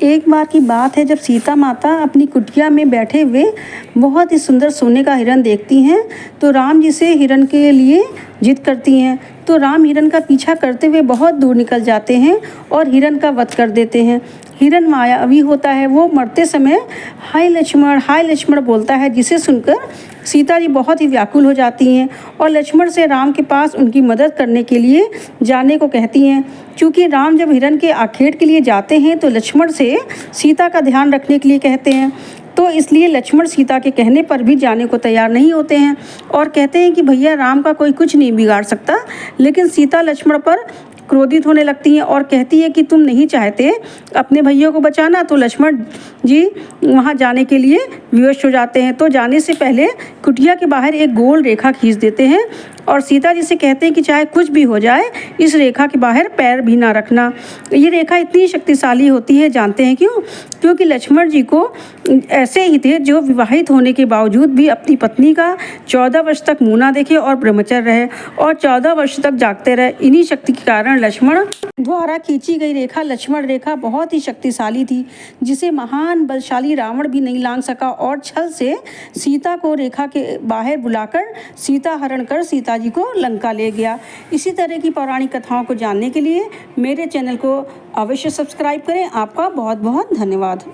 एक बार की बात है, जब सीता माता अपनी कुटिया में बैठे हुए बहुत ही सुंदर सोने का हिरन देखती हैं, तो राम जी से हिरन के लिए जिद करती हैं। तो राम हिरन का पीछा करते हुए बहुत दूर निकल जाते हैं और हिरन का वध कर देते हैं। हिरन मायावी होता है, वो मरते समय हाय लक्ष्मण बोलता है, जिसे सुनकर सीता जी बहुत ही व्याकुल हो जाती हैं और लक्ष्मण से राम के पास उनकी मदद करने के लिए जाने को कहती हैं। क्योंकि राम जब हिरन के आखेट के लिए जाते हैं तो लक्ष्मण से सीता का ध्यान रखने के लिए कहते हैं, तो इसलिए लक्ष्मण सीता के कहने पर भी जाने को तैयार नहीं होते हैं और कहते हैं कि भैया राम का कोई कुछ नहीं बिगाड़ सकता। लेकिन सीता लक्ष्मण पर क्रोधित होने लगती हैं और कहती है कि तुम नहीं चाहते अपने भैया को बचाना। तो लक्ष्मण जी वहाँ जाने के लिए विवश हो जाते हैं। तो जाने से पहले कुटिया के बाहर एक गोल रेखा खींच देते हैं और सीता जी से कहते हैं कि चाहे कुछ भी हो जाए, इस रेखा के बाहर पैर भी ना रखना। ये रेखा इतनी शक्तिशाली होती है, जानते हैं क्यों? क्योंकि लक्ष्मण जी को ऐसे ही थे जो विवाहित होने के बावजूद भी अपनी पत्नी का 14 वर्ष तक मुँह ना देखे और ब्रह्मचर्य रहे और 14 वर्ष तक जागते रहे। इन्हीं शक्ति के कारण लक्ष्मण द्वारा खींची गई रेखा लक्ष्मण रेखा बहुत ही शक्तिशाली थी, जिसे महान बलशाली रावण भी नहीं लांघ सका और छल से सीता को रेखा के बाहर बुलाकर सीता हरण कर सीता जी को लंका ले गया। इसी तरह की पौराणिक कथाओं को जानने के लिए मेरे चैनल को अवश्य सब्सक्राइब करें। आपका बहुत बहुत धन्यवाद।